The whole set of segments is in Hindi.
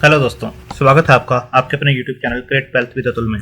हेलो दोस्तों, स्वागत है आपका आपके अपने YouTube channel create wealth with Atul में।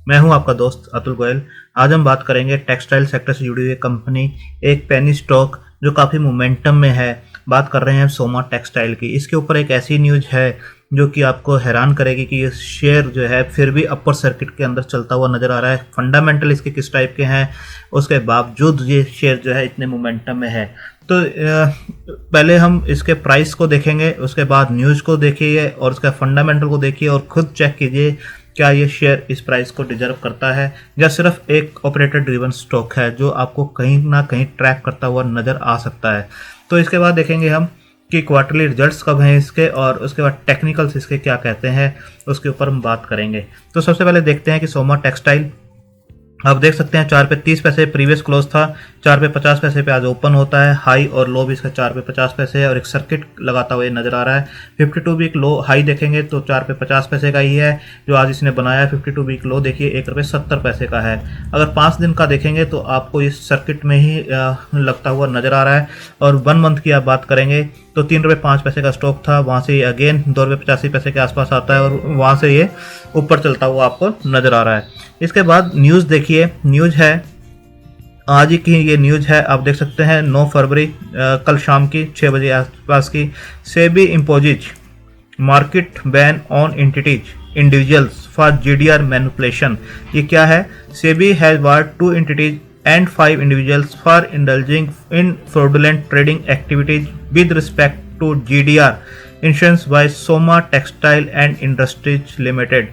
मैं हूं आपका दोस्त अतुल गोयल। आज हम बात करेंगे टेक्सटाइल सेक्टर से जुड़ी हुई कंपनी, एक पेनी स्टॉक जो काफ़ी मोमेंटम में है। बात कर रहे हैं सोमा टेक्सटाइल की। इसके ऊपर एक ऐसी न्यूज है जो कि आपको हैरान करेगी कि ये शेयर जो है फिर भी अपर सर्किट के अंदर चलता हुआ नज़र आ रहा है। फंडामेंटल इसके किस टाइप के हैं, उसके बावजूद ये शेयर जो है इतने मोमेंटम में है। तो पहले हम इसके प्राइस को देखेंगे, उसके बाद न्यूज़ को देखिए और उसका फंडामेंटल को देखिए और खुद चेक कीजिए क्या ये शेयर इस प्राइस को डिजर्व करता है या सिर्फ एक ऑपरेटर ड्रिवन स्टॉक है जो आपको कहीं ना कहीं ट्रैक करता हुआ नज़र आ सकता है। तो इसके बाद देखेंगे हम कि क्वार्टरली रिजल्ट्स कब हैं इसके, और उसके बाद टेक्निकल्स इसके क्या कहते हैं, उसके ऊपर हम बात करेंगे। तो सबसे पहले देखते हैं कि सोमा टेक्सटाइल, आप देख सकते हैं 4 पे 30 पैसे प्रीवियस क्लोज था, 4 पे 50 पैसे पे आज ओपन होता है। हाई और लो भी इसका 4 पे 50 पैसे है और एक सर्किट लगाता हुआ नजर आ रहा है। 52 वीक लो हाई देखेंगे तो 4 पे 50 पैसे का ही है जो आज इसने बनाया है। 52 वीक लो देखिए 1 रुपये 70 पैसे का है। अगर 5 दिन का देखेंगे तो आपको इस सर्किट में ही लगता हुआ नजर आ रहा है। और 1 मंथ की आप बात करेंगे तो 3 रुपये 5 पैसे का स्टॉक था, वहाँ से ये अगेन 2 रुपये 85 पैसे के आसपास आता है और वहाँ से ये ऊपर चलता हुआ आपको नजर आ रहा है। इसके बाद न्यूज़ देखिए, न्यूज़ है आज ही की ये न्यूज़ है, आप देख सकते हैं 9 फरवरी कल शाम की 6 बजे आसपास की। SEBI imposes market ban on entities individuals for GDR manipulation. ये क्या है? SEBI has barred 2 entities and 5 individuals for indulging in fraudulent trading activities with respect to GDR insurance by Soma Textile and Industries Limited।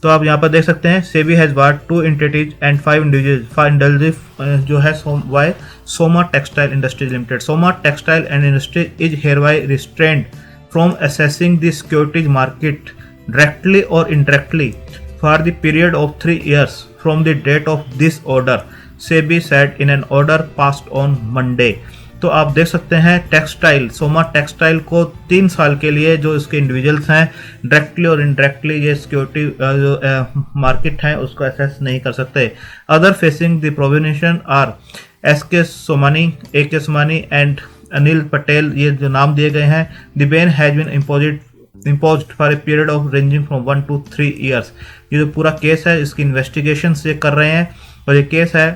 तो आप यहाँ पर देख सकते हैं SEBI has barred 2 entities and 5 individuals for indulging जो है by Soma textile industries limited. Soma textile and industries is hereby restrained from assessing the securities market directly or indirectly for the period of 3 years from the date of this order, SEBI said in an order passed on Monday। तो आप देख सकते हैं टेक्सटाइल, सोमा टेक्सटाइल को 3 साल के लिए जो इसके इंडिविजुअल्स हैं डायरेक्टली और इनडायरेक्टली ये सिक्योरिटी जो मार्केट है उसको एसेस नहीं कर सकते। Other facing the provision are SK Somani, AK Somani and Anil Patel, ये जो नाम दिए गए हैं। The ban has been imposed for a period of ranging from 1 to 3 years। ये जो पूरा केस है इसकी इन्वेस्टिगेशन ये कर रहे हैं और ये केस है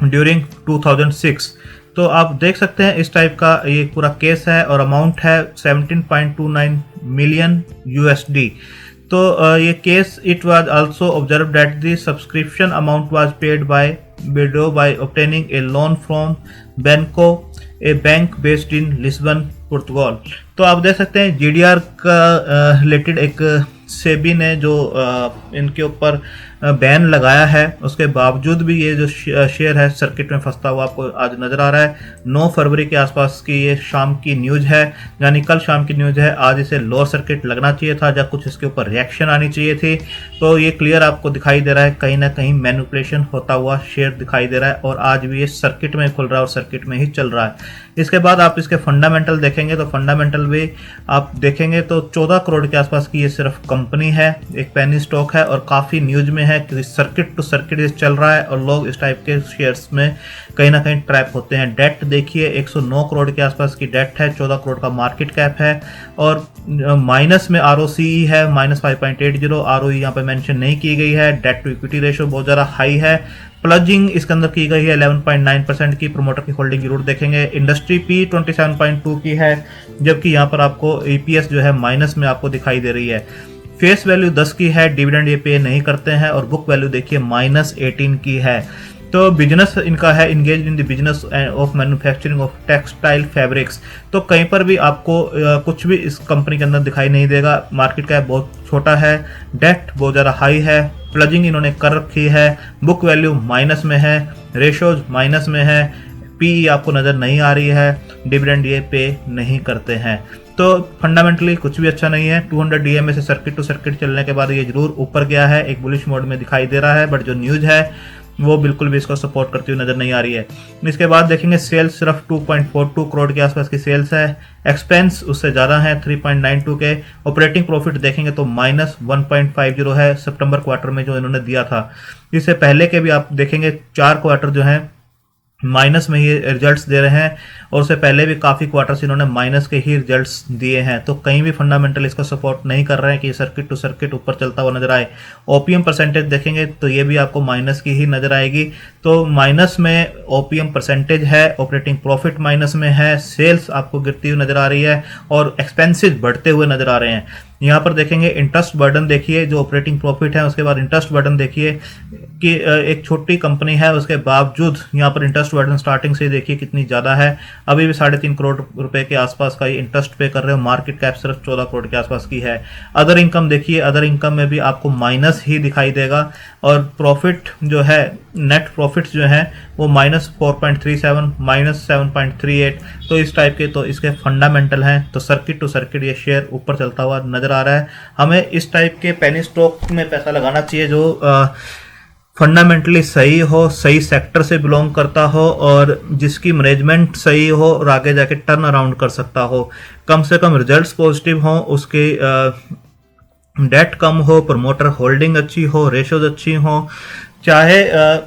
ड्यूरिंग 2006। तो आप देख सकते हैं इस टाइप का ये पूरा केस है और अमाउंट है 17.29 मिलियन USD। तो ये case it was also observe that the subscription amount was paid by बिडो by obtaining a loan from Banco, a bank based in Lisbon, पुर्तगाल। तो आप देख सकते हैं GDR का रिलेटेड एक सेबी ने जो इनके ऊपर बैन लगाया है उसके बावजूद भी ये जो शेयर है सर्किट में फंसता हुआ आपको आज नज़र आ रहा है। 9 फरवरी के आसपास की ये शाम की न्यूज़ है, यानी कल शाम की न्यूज़ है। आज इसे लोअर सर्किट लगना चाहिए था या कुछ इसके ऊपर रिएक्शन आनी चाहिए थी। तो ये क्लियर आपको दिखाई दे रहा है कहीं ना कहीं मैनिपुलेशन होता हुआ शेयर दिखाई दे रहा है और आज भी ये सर्किट में खुल रहा है और सर्किट में ही चल रहा है। इसके बाद आप इसके फंडामेंटल देखेंगे तो फंडामेंटल भी आप देखेंगे तो 14 करोड़ के आसपास की ये सिर्फ कंपनी है, एक पेनी स्टॉक है और काफ़ी न्यूज़ में है कि सर्किट टू सर्किट चल रहा है और लोग इस टाइप के शेयर्स में कहीं ना कहीं ट्रैप होते हैं। डेट देखिए 109 करोड़ के आसपास की डेट है, 14 करोड़ का मार्केट कैप है और माइनस में ROCE है -5.80, ROE यहाँ पे मेंशन नहीं की गई है। डेट टू इक्विटी रेशो बहुत ज़्यादा हाई है। प्लजिंग इसके अंदर की गई है 11.9% की। प्रोमोटर की होल्डिंग जरूर देखेंगे। इंडस्ट्री P 27.2 की है, जबकि यहाँ पर आपको EPS जो है माइनस में आपको दिखाई दे रही है। फेस वैल्यू 10 की है, डिविडेंड ये पे नहीं करते हैं और बुक वैल्यू देखिए -18 की है। तो बिजनेस इनका है engage in the business of manufacturing of textile fabrics. तो कहीं पर भी आपको कुछ भी इस कंपनी के अंदर दिखाई नहीं देगा। मार्केट कैप बहुत छोटा है, डेट बहुत ज़्यादा हाई है, प्लजिंग इन्होंने कर रखी है, बुक वैल्यू माइनस में है, रेशोज माइनस में है, PE आपको नज़र नहीं आ रही है, डिविडेंड ये पे नहीं करते हैं। तो फंडामेंटली कुछ भी अच्छा नहीं है। 200 DMA से सर्किट टू सर्किट चलने के बाद ये जरूर ऊपर गया है, एक बुलिश मोड में दिखाई दे रहा है, बट जो न्यूज़ है वो बिल्कुल भी इसको सपोर्ट करती हुई नज़र नहीं आ रही है। इसके बाद देखेंगे सेल्स सिर्फ 2.42 करोड़ के आसपास की सेल्स है, एक्सपेंस उससे ज़्यादा है 3.92 के। ऑपरेटिंग प्रॉफिट देखेंगे तो -1.50 है सितंबर क्वार्टर में जो इन्होंने दिया था। इससे पहले के भी आप देखेंगे 4 क्वार्टर जो हैं माइनस में ही रिजल्ट्स दे रहे हैं और उससे पहले भी काफ़ी क्वार्टर्स इन्होंने माइनस के ही रिजल्ट्स दिए हैं। तो कहीं भी फंडामेंटल इसको सपोर्ट नहीं कर रहे हैं कि सर्किट टू सर्किट ऊपर चलता हुआ नजर आए। ओपीएम परसेंटेज देखेंगे तो ये भी आपको माइनस की ही नजर आएगी। तो माइनस में ओपीएम परसेंटेज है, ऑपरेटिंग प्रॉफिट माइनस में है, सेल्स आपको गिरती हुई नजर आ रही है और एक्सपेंसेस बढ़ते हुए नजर आ रहे हैं। यहाँ पर देखेंगे इंटरेस्ट बर्डन देखिए, जो ऑपरेटिंग प्रॉफिट है उसके बाद इंटरेस्ट बर्डन देखिए कि एक छोटी कंपनी है उसके बावजूद यहाँ पर इंटरेस्ट बर्डन स्टार्टिंग से देखिए कितनी ज़्यादा है। अभी भी 3.5 करोड़ रुपए के आसपास का ये इंटरेस्ट पे कर रहे हो, मार्केट कैप सिर्फ 14 करोड़ के आसपास की है। अदर इनकम देखिए, अदर इनकम में भी आपको माइनस ही दिखाई देगा और प्रॉफिट जो है, नेट प्रॉफिट जो है वो -4.37, -7.38। तो इस टाइप के तो इसके फंडामेंटल हैं। तो सर्किट टू सर्किट ये शेयर ऊपर चलता हुआ नजर आ रहा है। हमें इस टाइप के पेनी स्टॉक में पैसा लगाना चाहिए जो फंडामेंटली सही हो, सही सेक्टर से बिलोंग करता हो और जिसकी मैनेजमेंट सही हो और आगे जाके टर्न अराउंड कर सकता हो। कम से कम रिजल्ट्स पॉजिटिव हो, उसके डेट कम हो, प्रमोटर होल्डिंग अच्छी हो, रेशोज अच्छी हो, चाहे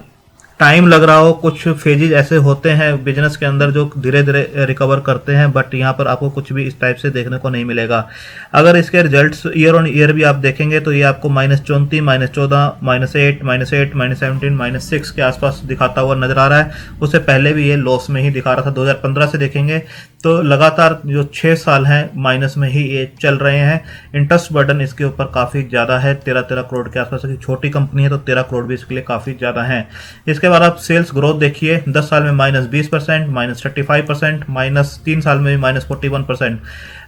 टाइम लग रहा हो। कुछ फेजेज ऐसे होते हैं बिजनेस के अंदर जो धीरे धीरे रिकवर करते हैं, बट यहाँ पर आपको कुछ भी इस टाइप से देखने को नहीं मिलेगा। अगर इसके रिजल्ट्स ईयर ऑन ईयर भी आप देखेंगे तो ये आपको -34, -14, -8, -8, -17, -6 के आसपास दिखाता हुआ नजर आ रहा है। उससे पहले भी ये लॉस में ही दिखा रहा था। 2015 से देखेंगे तो लगातार जो 6 साल हैं माइनस में ही ये चल रहे हैं। इंटरेस्ट बर्डन इसके ऊपर काफ़ी ज़्यादा है, 13 करोड़ के आसपास की छोटी कंपनी है तो 13 करोड़ भी इसके लिए काफ़ी ज़्यादा है। इसके बाद आप सेल्स ग्रोथ देखिए, 10 साल में -20%, -35%, -3 साल में -41%।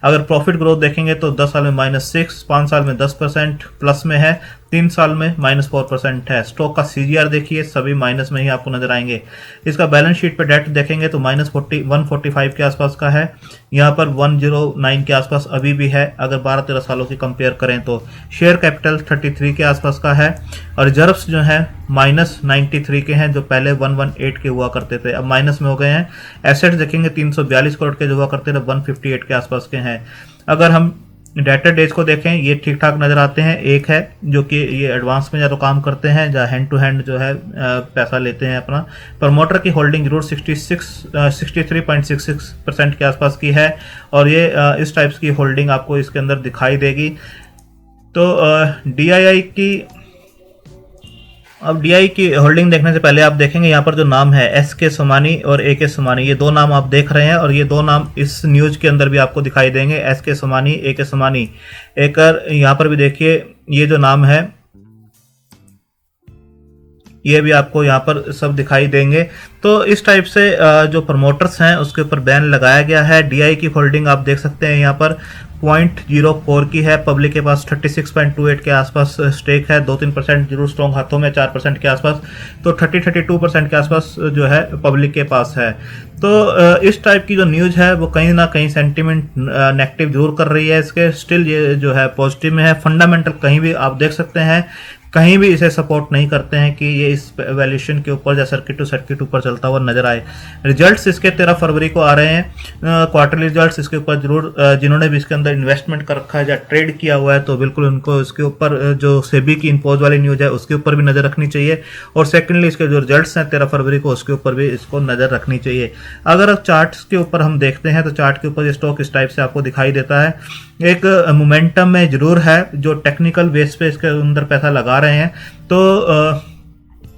अगर प्रॉफिट ग्रोथ देखेंगे तो 10 साल में -6, 5 साल में 10% प्लस में है, 3 साल में -4% है। स्टॉक का सीजीआर देखिए, सभी माइनस में ही आपको नजर आएंगे। इसका बैलेंस शीट पे डेट देखेंगे तो -145 के आसपास का है, यहाँ पर 109 के आसपास अभी भी है अगर 12-13 सालों की कंपेयर करें तो। शेयर कैपिटल 33 के आसपास का है और रिजर्व्स जो है -93 के हैं, जो पहले 118 के हुआ करते थे, अब माइनस में हो गए हैं। एसेट्स देखेंगे 342 करोड़ के जो हुआ करते थे 158 के आसपास के हैं। अगर हम डेटर डेज को देखें, ये ठीक ठाक नजर आते हैं। एक है जो कि ये एडवांस में ज़्यादा काम करते हैं, जहाँ हैंड टू हैंड जो है पैसा लेते हैं अपना। प्रमोटर की होल्डिंग जरूर 63.66% के आसपास की है और ये इस टाइप्स की होल्डिंग आपको इसके अंदर दिखाई देगी। तो DII की, अब DI की होल्डिंग देखने से पहले आप देखेंगे यहाँ पर जो नाम है SK सोमानी और AK सोमानी, ये दो नाम आप देख रहे हैं और ये दो नाम इस न्यूज के अंदर भी आपको दिखाई देंगे, SK सोमानी, AK सोमानी। एक यहाँ पर भी देखिए ये जो नाम है ये भी आपको यहाँ पर सब दिखाई देंगे। तो इस टाइप से जो प्रमोटर्स हैं उसके ऊपर बैन लगाया गया है। DI की होल्डिंग आप देख सकते हैं यहाँ पर 0.04 की है, पब्लिक के पास 36.28 के आसपास स्टेक है, 2-3% जरूर स्ट्रॉन्ग हाथों में, 4% के आसपास, तो 30-32% के आसपास जो है पब्लिक के पास है। तो इस टाइप की जो न्यूज़ है वो कहीं ना कहीं सेंटीमेंट नेगेटिव जरूर कर रही है इसके, स्टिल ये जो है पॉजिटिव में है। फंडामेंटल कहीं भी आप देख सकते हैं, कहीं भी इसे सपोर्ट नहीं करते हैं कि ये इस वैल्यूएशन के ऊपर या सर्किट टू सर्किट ऊपर चलता हुआ नजर आए। रिजल्ट्स इसके 13 फरवरी को आ रहे हैं, क्वार्टरली रिजल्ट्स इसके ऊपर जरूर, जिन्होंने भी इसके अंदर इन्वेस्टमेंट कर रखा है या ट्रेड किया हुआ है तो बिल्कुल उनको इसके ऊपर जो सेबी की इम्पोज वाली न्यूज़ है उसके ऊपर भी नज़र रखनी चाहिए। और सेकेंडली इसके जो रिजल्ट्स हैं 13 फरवरी को उसके ऊपर भी इसको नज़र रखनी चाहिए। अगर चार्ट्स के ऊपर हम देखते हैं तो चार्ट के ऊपर ये स्टॉक इस टाइप से आपको दिखाई देता है। एक मोमेंटम में जरूर है, जो टेक्निकल बेस पे इसके अंदर पैसा लगा रहे हैं। तो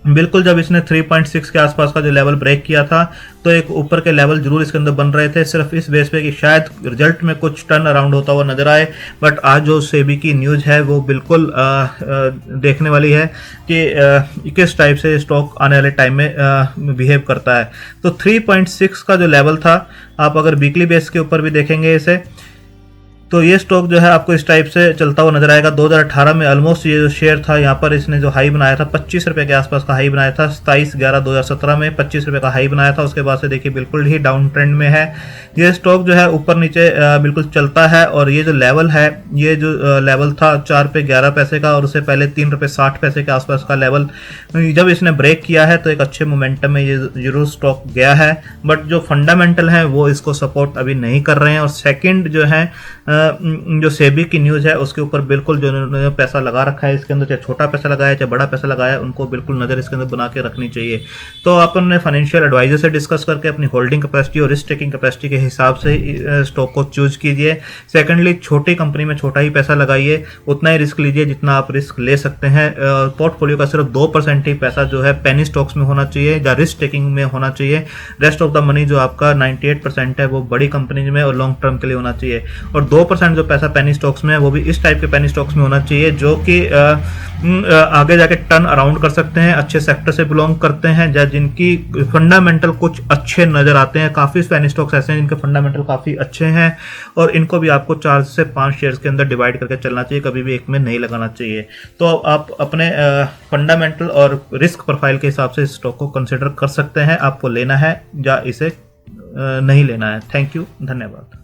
बिल्कुल जब इसने 3.6 के आसपास का जो लेवल ब्रेक किया था तो एक ऊपर के लेवल जरूर इसके अंदर बन रहे थे, सिर्फ इस बेस पे कि शायद रिजल्ट में कुछ टर्न अराउंड होता हुआ नजर आए। बट आज जो सेबी की न्यूज़ है वो बिल्कुल देखने वाली है कि किस टाइप से स्टॉक आने वाले टाइम में बिहेव करता है। तो 3.6 का जो लेवल था, आप अगर वीकली बेस के ऊपर भी देखेंगे इसे, तो ये स्टॉक जो है आपको इस टाइप से चलता हुआ नजर आएगा। 2018 में ऑलमोस्ट ये जो शेयर था यहाँ पर इसने जो हाई बनाया था 25 रुपये के आसपास का हाई बनाया था, 27/11/2017 में 25 रुपये का हाई बनाया था। उसके बाद से देखिए बिल्कुल ही डाउन ट्रेंड में है ये स्टॉक, जो है ऊपर नीचे बिल्कुल चलता है। और ये जो लेवल है, ये जो लेवल था 4 रुपये 11 पैसे का और उससे पहले 3 रुपये 60 पैसे के आसपास का लेवल, जब इसने ब्रेक किया है तो एक अच्छे मोमेंटम में ये जरूर स्टॉक गया है। बट जो फंडामेंटल है वो इसको सपोर्ट अभी नहीं कर रहे हैं। और सेकेंड जो है जो सेबी की न्यूज़ है उसके ऊपर बिल्कुल जो उन्होंने पैसा लगा रखा है इसके अंदर, चाहे छोटा पैसा लगाया चाहे बड़ा पैसा लगाया, उनको बिल्कुल नज़र इसके अंदर बना के रखनी चाहिए। तो अपन ने फाइनेंशियल एडवाइजर से डिस्कस करके अपनी होल्डिंग कैपेसिटी और रिस्क टेकिंग कैपेसिटी के हिसाब से स्टॉक को चूज कीजिए। सेकेंडली, छोटी कंपनी में छोटा ही पैसा लगाइए, उतना ही रिस्क लीजिए जितना आप रिस्क ले सकते हैं। पोर्टफोलियो का सिर्फ 2% ही पैसा जो है पेनी स्टॉक्स में होना चाहिए या रिस्क टेकिंग में होना चाहिए। रेस्ट ऑफ द मनी जो आपका 98% है वो बड़ी कंपनी में और लॉन्ग टर्म के लिए होना चाहिए। और 2% जो पैसा पेनी स्टॉक्स में है वो भी इस टाइप के पेनी स्टॉक्स में होना चाहिए जो कि आगे जाके टर्न अराउंड कर सकते हैं, अच्छे सेक्टर से बिलोंग करते हैं या जिनकी फंडामेंटल कुछ अच्छे नजर आते हैं। काफ़ी पेनी स्टॉक्स ऐसे हैं जिनके फंडामेंटल काफ़ी अच्छे हैं और इनको भी आपको 4 से 5 शेयर्स के अंदर डिवाइड करके चलना चाहिए, कभी भी एक में नहीं लगाना चाहिए। तो आप अपने फंडामेंटल और रिस्क प्रोफाइल के हिसाब से इस स्टॉक को कंसिडर कर सकते हैं, आपको लेना है या इसे नहीं लेना है। थैंक यू, धन्यवाद।